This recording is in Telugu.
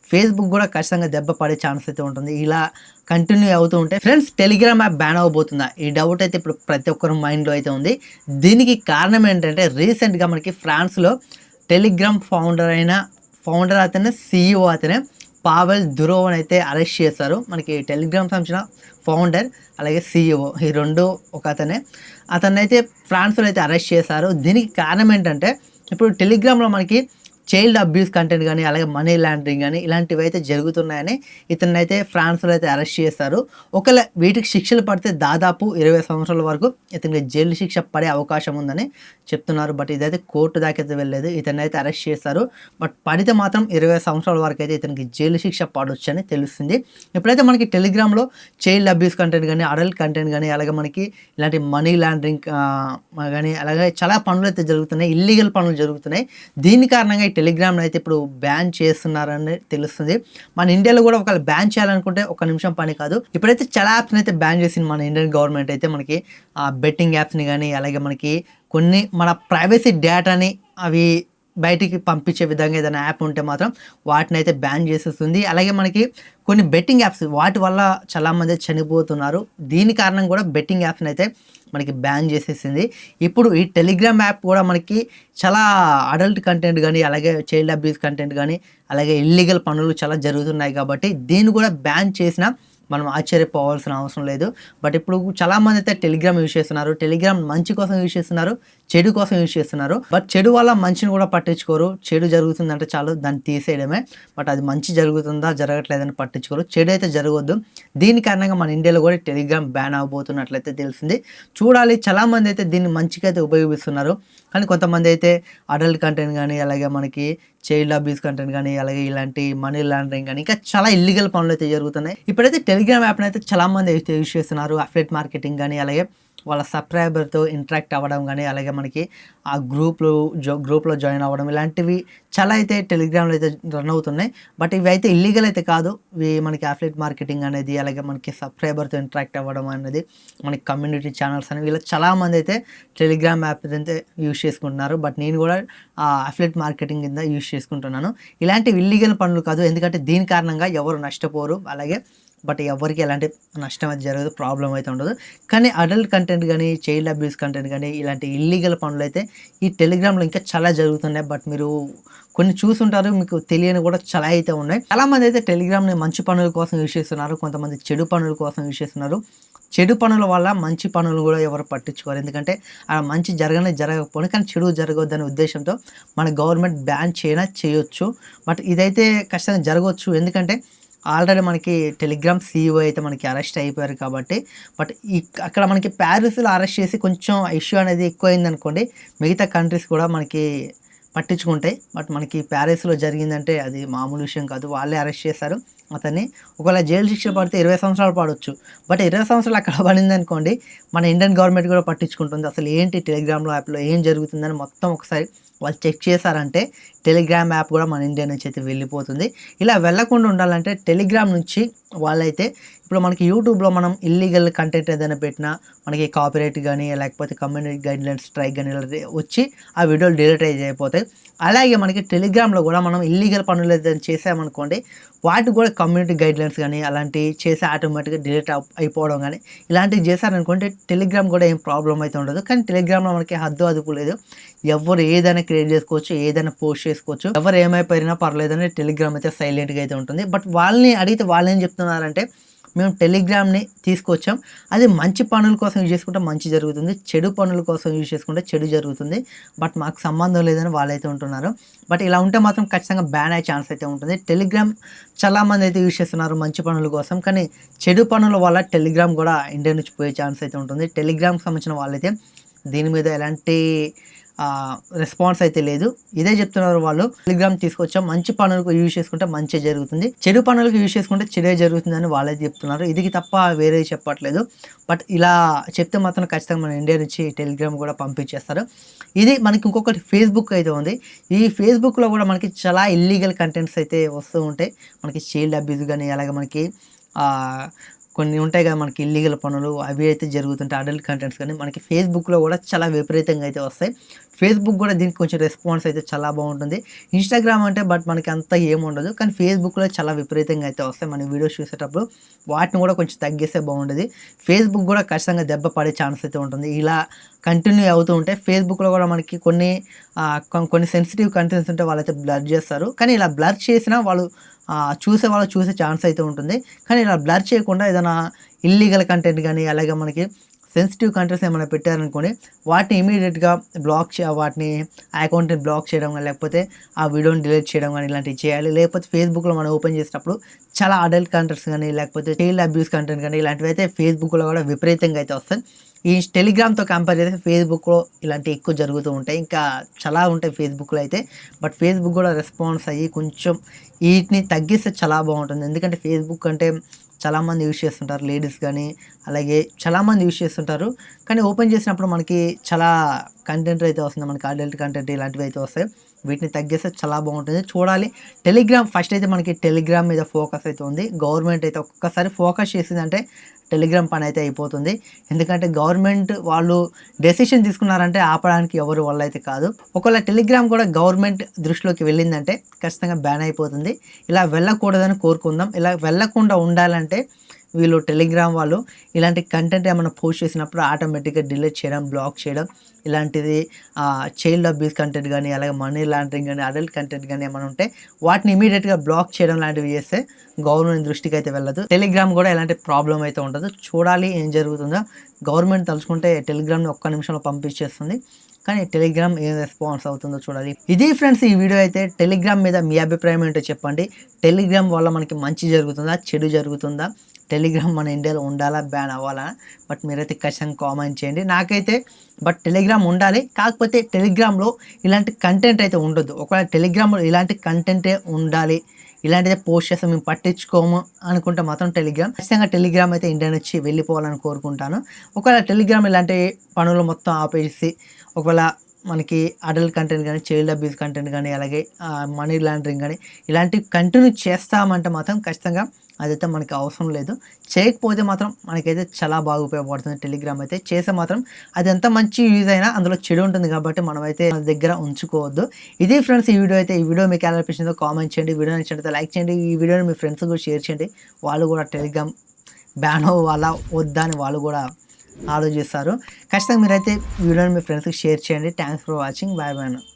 ఫేస్‌బుక్ గూడా ఖచ్చితంగా దెబ్బ పడే ఛాన్స్ అయితే ఉంటుంది. ఇలా కంటిన్యూ అవుతూ ఉంటే ఫ్రెండ్స్ టెలిగ్రామ్ యాప్ బ్యాన్ అవ్వబోతుందా? ఈ డౌట్ అయితే ఇప్పుడు ప్రతి ఒక్కరి మైండ్‌లో అయితే ఉంది. దీనికి కారణం ఏంటంటే రీసెంట్‌గా మనకి ఫ్రాన్స్‌లో టెలిగ్రామ్ ఫౌండర్ అతనే, సీఈఓ అతనే పావెల్ దురోవ్‌ని అయితే అరెస్ట్ చేశారు. మనకి టెలిగ్రామ్ సంబంధించిన ఫౌండర్ అలాగే సీఈఓ ఈ 2 ఒక అతనే. అతన్నైతే ఫ్రాన్స్‌లో అయితే అరెస్ట్ చేశారు. దీనికి కారణం ఏంటంటే ఇప్పుడు టెలిగ్రామ్‌లో మనకి చైల్డ్ అబ్యూస్ కంటెంట్ గాని, అలాగే మనీ లాండరింగ్ గాని ఇలాంటివైతే జరుగుతున్నాయని ఇతన్నైతే ఫ్రాన్స్‌లో అయితే అరెస్ట్ చేశారు. ఒకవేళ వీటికి శిక్షలు పడితే దాదాపు 20 సంవత్సరాల వరకు ఇతనికి జైలు శిక్ష పడే అవకాశం ఉందని చెప్తున్నారు. బట్ ఇదైతే కోర్టు దాకైతే వెళ్ళలేదు. ఇతన్నైతే అరెస్ట్ చేశారు. బట్ పడితే మాత్రం 20 సంవత్సరాల వరకైతే ఇతనికి జైలు శిక్ష పడొచ్చని తెలుస్తుంది. ఎప్పుడైతే మనకి టెలిగ్రామ్‌లో చైల్డ్ అబ్యూస్ కంటెంట్ గాని, అడల్ట్ కంటెంట్ గాని, అలాగే మనకి ఇలాంటి మనీ లాండరింగ్ గాని అలాగే చాలా పనులైతే జరుగుతున్నాయి. ఇల్లీగల్ పనులు జరుగుతున్నాయి. దీని కారణంగా ఈ టెలిగ్రామ్‌ని అయితే ఇప్పుడు బ్యాన్ చేస్తున్నారని తెలుస్తుంది. మన ఇండియాలో కూడా ఒకవేళ బ్యాన్ చేయాలనుకుంటే ఒక నిమిషం పని కాదు. ఇప్పుడైతే చాలా యాప్స్‌ని అయితే బ్యాన్ చేసింది మన ఇండియన్ గవర్నమెంట్ అయితే మనకి బెట్టింగ్ యాప్స్‌ని గాని, అలాగే మనకి కొన్ని మన ప్రైవసీ డేటాని అవి బయటికి పంపించే విధంగా ఏదైనా యాప్ ఉంటే మాత్రం వాటినైతే బ్యాన్ చేసేస్తుంది. అలాగే మనకి కొన్ని బెట్టింగ్ యాప్స్ వాటి వల్ల చాలామంది చనిపోతున్నారు. దీని కారణం కూడా బెట్టింగ్ యాప్స్‌ని అయితే మనకి బ్యాన్ చేసేసింది. ఇప్పుడు ఈ టెలిగ్రామ్ యాప్ కూడా మనకి చాలా అడల్ట్ కంటెంట్ గాని, అలాగే చైల్డ్ అబ్యూస్ కంటెంట్ గాని, అలాగే ఇల్లీగల్ పనులు చాలా జరుగుతున్నాయి కాబట్టి దీన్ని కూడా బ్యాన్ చేసినా మనం ఆశ్చర్యపోవాల్సిన అవసరం లేదు. బట్ ఇప్పుడు చాలామంది అయితే టెలిగ్రామ్ యూజ్ చేస్తున్నారు. టెలిగ్రామ్ మంచి కోసం యూజ్ చేస్తున్నారు, చెడు కోసం యూజ్ చేస్తున్నారు. బట్ చెడు వల్ల మంచిని కూడా పట్టించుకోరు. చెడు జరుగుతుందంటే చాలు దాన్ని తీసేయడమే. బట్ అది మంచి జరుగుతుందా, జరగట్లేదని పట్టించుకోరు. చెడు అయితే జరగొద్దు. దీని కారణంగా మన ఇండియాలో కూడా టెలిగ్రామ్ బ్యాన్ అవ్వబోతున్నట్లయితే తెలిసింది. చూడాలి, చాలామంది అయితే దీన్ని మంచికైతే ఉపయోగిస్తున్నారు. కానీ కొంతమంది అయితే అడల్ట్ కంటెంట్ గానీ, అలాగే మనకి చైల్డ్ అబ్యూస్ కంటెంట్ గానీ, అలాగే ఇలాంటి మనీ లాండరింగ్ గానీ, ఇంకా చాలా ఇల్లీగల్ పనులైతే జరుగుతున్నాయి. ఇప్పుడైతే టెలిగ్రామ్ యాప్‌ని అయితే చాలామంది అయితే యూజ్ చేస్తున్నారు. అఫిలియేట్ మార్కెటింగ్ గానీ, అలాగే వాళ్ళ సబ్‌స్క్రైబర్‌తో ఇంటరాక్ట్ అవ్వడం గానీ, అలాగే మనకి ఆ గ్రూప్‌లో జాయిన్ అవ్వడం ఇలాంటివి చాలా అయితే టెలిగ్రామ్‌లో అయితే రన్ అవుతున్నాయి. బట్ ఇవైతే ఇల్లీగల్ అయితే కాదు. ఇవి మనకి అఫిలియేట్ మార్కెటింగ్ అనేది, అలాగే మనకి సబ్‌స్క్రైబర్‌తో ఇంటరాక్ట్ అవ్వడం అనేది, మనకి కమ్యూనిటీ ఛానల్స్ అనేవి ఇలా చాలామంది అయితే టెలిగ్రామ్ యాప్ అయితే యూజ్ చేసుకుంటున్నారు. బట్ నేను కూడా అఫిలియేట్ మార్కెటింగ్ కింద యూజ్ చేసుకుంటున్నాను. ఇలాంటివి ఇల్లీగల్ పనులు కాదు. ఎందుకంటే దీని కారణంగా ఎవరు నష్టపోరు. అలాగే బట్ ఎవరికీ ఎలాంటి నష్టం అయితే జరగదు. ప్రాబ్లమ్ అయితే ఉండదు. కానీ అడల్ట్ కంటెంట్ గానీ, చైల్డ్ అబ్యూస్ కంటెంట్ గానీ, ఇలాంటి ఇల్లీగల్ పనులైతే ఈ టెలిగ్రామ్‌లో ఇంకా చాలా జరుగుతున్నాయి. బట్ మీరు కొన్ని చూసుంటారు. మీకు తెలియని కూడా చాలా అయితే ఉన్నాయి. చాలామంది అయితే టెలిగ్రామ్‌ని మంచి పనుల కోసం యూజ్ చేస్తున్నారు. కొంతమంది చెడు పనుల కోసం యూజ్ చేస్తున్నారు. చెడు పనుల వల్ల మంచి పనులు కూడా ఎవరు పట్టించుకోరు. ఎందుకంటే మంచి జరగకపోయినా కానీ చెడు జరగొద్దనే ఉద్దేశంతో మన గవర్నమెంట్ బ్యాన్ చేయొచ్చు. బట్ ఇదైతే ఖచ్చితంగా జరగొచ్చు. ఎందుకంటే ఆల్రెడీ మనకి టెలిగ్రామ్ సీఈఓ అయితే మనకి అరెస్ట్ అయిపోయారు కాబట్టి. బట్ అక్కడ మనకి ప్యారిస్‌లో అరెస్ట్ చేసి కొంచెం ఇష్యూ అనేది ఎక్కువైందనుకోండి, మిగతా కంట్రీస్ కూడా మనకి పట్టించుకుంటాయి. బట్ మనకి ప్యారిస్‌లో జరిగిందంటే అది మామూలు విషయం కాదు. వాళ్ళే అరెస్ట్ చేశారు అతన్ని. ఒకవేళ జైలు శిక్ష పడితే 20 సంవత్సరాలు పడొచ్చు. బట్ 20 సంవత్సరాలు అక్కడ పడిందనుకోండి, మన ఇండియన్ గవర్నమెంట్ కూడా పట్టించుకుంటుంది. అసలు ఏంటి టెలిగ్రామ్‌లో యాప్‌లో ఏం జరుగుతుందని మొత్తం ఒకసారి వాళ్ళు చెక్ చేశారంటే టెలిగ్రామ్ యాప్ కూడా మన ఇండియా నుంచి అయితే వెళ్ళిపోతుంది. ఇలా వెళ్ళకుండా ఉండాలంటే టెలిగ్రామ్ నుంచి వాళ్ళైతే ఇప్పుడు మనకి యూట్యూబ్‌లో మనం ఇల్లీగల్ కంటెంట్ ఏదైనా పెట్టినా మనకి కాపీరైట్ గానీ, లేకపోతే కమ్యూనిటీ గైడ్‌లైన్స్ స్ట్రైక్ గానీ ఇలాంటివి వచ్చి ఆ వీడియోలు డిలీట్ అయిపోతాయి. అలాగే మనకి టెలిగ్రామ్‌లో కూడా మనం ఇల్లీగల్ పనులు ఏదైనా చేసామనుకోండి, వాటికి కూడా కమ్యూనిటీ గైడ్‌లైన్స్ గానీ అలాంటివి చేసి ఆటోమేటిక్‌గా డిలీట్ అయిపోవడం గానీ ఇలాంటివి చేశారనుకోండి టెలిగ్రామ్ కూడా ఏం ప్రాబ్లమ్ అయితే ఉండదు. కానీ టెలిగ్రామ్‌లో మనకి హద్దు అదుపు లేదు. ఎవ్వరు ఏదైనా క్రియేట్ చేసుకోవచ్చు, ఏదైనా పోస్ట్ చేసుకోవచ్చు. ఎవరు ఏమైపోయినా పర్లేదని టెలిగ్రామ్ అయితే సైలెంట్‌గా అయితే ఉంటుంది. బట్ వాళ్ళని అడిగితే వాళ్ళేం చెప్తున్నారంటే మేము టెలిగ్రామ్‌ని తీసుకొచ్చాం. అది మంచి పనుల కోసం యూజ్ చేసుకుంటే మంచి జరుగుతుంది. చెడు పనుల కోసం యూజ్ చేసుకుంటే చెడు జరుగుతుంది. బట్ మాకు సంబంధం లేదని వాళ్ళైతే ఉంటున్నారు. బట్ ఇలా ఉంటే మాత్రం ఖచ్చితంగా బ్యాన్ అయ్యే ఛాన్స్ అయితే ఉంటుంది. టెలిగ్రామ్ చాలామంది అయితే యూజ్ చేస్తున్నారు మంచి పనుల కోసం. కానీ చెడు పనుల వల్ల టెలిగ్రామ్ కూడా ఇండియా నుంచి పోయే ఛాన్స్ అయితే ఉంటుంది. టెలిగ్రామ్‌కి సంబంధించిన వాళ్ళైతే దీని మీద ఎలాంటి రెస్పాన్స్ అయితే లేదు. ఇదే చెప్తున్నారు వాళ్ళు. టెలిగ్రామ్ తీసుకొచ్చాం. మంచి పనులకు యూజ్ చేసుకుంటే మంచే జరుగుతుంది. చెడు పనులకు యూజ్ చేసుకుంటే చెడే జరుగుతుందని వాళ్ళైతే చెప్తున్నారు. ఇది తప్ప వేరేది చెప్పట్లేదు. బట్ ఇలా చెప్తే మాత్రం ఖచ్చితంగా మన ఇండియా నుంచి టెలిగ్రామ్ కూడా పంపించేస్తారు. ఇది మనకి ఇంకొకటి ఫేస్‌బుక్ అయితే ఉంది. ఈ ఫేస్‌బుక్‌లో కూడా మనకి చాలా ఇల్లీగల్ కంటెంట్స్ అయితే వస్తూ ఉంటాయి. మనకి చైల్డ్ అబ్యూస్ గానీ, అలాగే మనకి ఆహ్, కొన్ని ఉంటాయి కదా మనకి ఇల్లీగల్ పనులు అవి అయితే జరుగుతుంటాయి. అడల్ట్ కంటెంట్స్ కానీ మనకి ఫేస్‌బుక్‌లో కూడా చాలా విపరీతంగా అయితే వస్తాయి. ఫేస్‌బుక్ కూడా దీనికి కొంచెం రెస్పాన్స్ అయితే చాలా బాగుంటుంది. ఇన్‌స్టాగ్రామ్ అంటే మనకి అంత ఏముండదు. కానీ ఫేస్‌బుక్‌లో చాలా విపరీతంగా అయితే వస్తాయి. మనం వీడియోస్ చూసేటప్పుడు వాటిని కూడా కొంచెం తగ్గిస్తే బాగుంటది. ఫేస్‌బుక్ కూడా ఖచ్చితంగా దెబ్బ పడే ఛాన్స్ అయితే ఉంటుంది. ఇలా కంటిన్యూ అవుతూ ఉంటే ఫేస్‌బుక్‌లో కూడా మనకి కొన్ని సెన్సిటివ్ కంటెంట్స్ ఉంటే వాళ్ళైతే బ్లర్ చేస్తారు. కానీ ఇలా బ్లర్ చేసినా వాళ్ళు చూసేవాళ్ళు చూసే ఛాన్స్ అయితే ఉంటుంది. కానీ ఇలా బ్లర్ చేయకుండా ఏదైనా ఇల్లీగల్ కంటెంట్ గానీ, అలాగే మనకి సెన్సిటివ్ కంటెంట్స్ ఏమైనా పెట్టారనుకోండి, వాటిని ఇమ్మీడియేట్‌గా వాటిని ఆ అకౌంట్‌ని బ్లాక్ చేయడం గానీ, లేకపోతే ఆ వీడియోని డిలీట్ చేయడం గానీ ఇలాంటివి చేయాలి. లేకపోతే ఫేస్‌బుక్‌లో మనం ఓపెన్ చేసేటప్పుడు చాలా అడల్ట్ కంటెంట్స్ గానీ, లేకపోతే చైల్డ్ అబ్యూస్ కంటెంట్ గానీ ఇలాంటివైతే ఫేస్‌బుక్‌లో కూడా విపరీతంగా అయితే వస్తాయి. ఈ టెలిగ్రామ్‌తో కంపేర్ చేస్తే ఫేస్‌బుక్‌లో ఇలాంటివి ఎక్కువ జరుగుతూ ఉంటాయి. ఇంకా చాలా ఉంటాయి ఫేస్‌బుక్‌లో అయితే. బట్ ఫేస్‌బుక్ కూడా రెస్పాన్స్ అయ్యి కొంచెం వీటిని తగ్గిస్తే చాలా బాగుంటుంది. ఎందుకంటే ఫేస్‌బుక్ అంటే చాలామంది యూజ్ చేస్తుంటారు. లేడీస్ గానీ, అలాగే చాలామంది యూజ్ చేస్తుంటారు. కానీ ఓపెన్ చేసినప్పుడు మనకి చాలా కంటెంట్ అయితే వస్తుంది. మనకి అడల్ట్ కంటెంట్ ఇలాంటివి అయితే వస్తాయి. వీటిని తగ్గిస్తే చాలా బాగుంటుంది. చూడాలి. టెలిగ్రామ్ ఫస్ట్ అయితే మనకి టెలిగ్రామ్ మీద ఫోకస్ అయితే ఉంది. గవర్నమెంట్ అయితే ఒక్కసారి ఫోకస్ చేసిందంటే టెలిగ్రామ్ పని అయితే అయిపోతుంది. ఎందుకంటే గవర్నమెంట్ వాళ్ళు డెసిషన్ తీసుకున్నారంటే ఆపడానికి ఎవరి వల్ల అయితే కాదు. ఒకవేళ టెలిగ్రామ్ కూడా గవర్నమెంట్ దృష్టిలోకి వెళ్ళిందంటే ఖచ్చితంగా బ్యాన్ అయిపోతుంది. ఇలా వెళ్ళకూడదని కోరుకుందాం. ఇలా వెళ్ళకుండా ఉండాలంటే వీళ్ళు టెలిగ్రామ్ వాళ్ళు ఇలాంటి కంటెంట్ ఏమైనా పోస్ట్ చేసినప్పుడు ఆటోమేటిక్‌గా డిలీట్ చేయడం, బ్లాక్ చేయడం ఇలాంటిది చైల్డ్ అబ్యూస్ కంటెంట్ గానీ, అలాగే మనీ లాండరింగ్ గానీ, అడల్ట్ కంటెంట్ గానీ ఏమైనా ఉంటే వాటిని ఇమ్మీడియేట్‌గా బ్లాక్ చేయడం లాంటివి చేస్తే గవర్నమెంట్ దృష్టికి అయితే వెళ్ళదు. టెలిగ్రామ్ కూడా ఎలాంటి ప్రాబ్లమ్ అయితే ఉండదు. చూడాలి ఏం జరుగుతుందో. గవర్నమెంట్ తలుచుకుంటే టెలిగ్రామ్‌ని ఒక్క నిమిషంలో పంపించేస్తుంది. కానీ టెలిగ్రామ్ ఏం రెస్పాన్స్ అవుతుందో చూడాలి. ఇది ఫ్రెండ్స్ ఈ వీడియో అయితే. టెలిగ్రామ్ మీద మీ అభిప్రాయం ఏంటో చెప్పండి. టెలిగ్రామ్ వల్ల మనకి మంచి జరుగుతుందా? చెడు జరుగుతుందా? టెలిగ్రామ్ మన ఇండియాలో ఉండాలా? బ్యాన్ అవ్వాలా? బట్ మీరైతే ఖచ్చితంగా కామెంట్ చేయండి. నాకైతే టెలిగ్రామ్ ఉండాలి. కాకపోతే టెలిగ్రామ్‌లో ఇలాంటి కంటెంట్ అయితే ఉండొద్దు. ఒకవేళ టెలిగ్రామ్‌లో ఇలాంటి కంటెంటే ఉండాలి. ఇలాంటిదే పోస్ట్ చేస్తే మేము పట్టించుకోము అనుకుంటే మాత్రం ఖచ్చితంగా టెలిగ్రామ్ అయితే ఇండియా నుంచి వెళ్ళిపోవాలని కోరుకుంటాను. ఒకవేళ టెలిగ్రామ్ ఇలాంటి పనులు మొత్తం ఆపేసి ఒకవేళ మనకి అడల్ట్ కంటెంట్ గానీ, చైల్డ్ అబ్యూస్ కంటెంట్ గానీ, అలాగే మనీ లాండరింగ్ గానీ ఇలాంటివి కంటిన్యూ చేస్తామంటే మాత్రం ఖచ్చితంగా అదైతే మనకి అవసరం లేదు. చేయకపోతే మాత్రం మనకైతే చాలా బాగా ఉపయోగపడుతుంది టెలిగ్రామ్ అయితే. చేస్తే మాత్రం అది ఎంత మంచి యూజ్ అయినా అందులో చెడు ఉంటుంది కాబట్టి మనమైతే మన దగ్గర ఉంచుకోవద్దు. ఇది ఫ్రెండ్స్ ఈ వీడియో అయితే. ఈ వీడియో మీకు ఎలా అనిపించిందో కామెంట్ చేయండి. వీడియో నచ్చినట్లయితే లైక్ చేయండి. ఈ వీడియోని మీ ఫ్రెండ్స్‌కి కూడా షేర్ చేయండి. వాళ్ళు కూడా టెలిగ్రామ్ బ్యాన్ అవ్వాలా? వద్దా? అని వాళ్ళు కూడా ఆలోచిస్తారు. ఖచ్చితంగా మీరైతే వీడియోని మీ ఫ్రెండ్స్‌కి షేర్ చేయండి. Thanks for watching. Bye bye.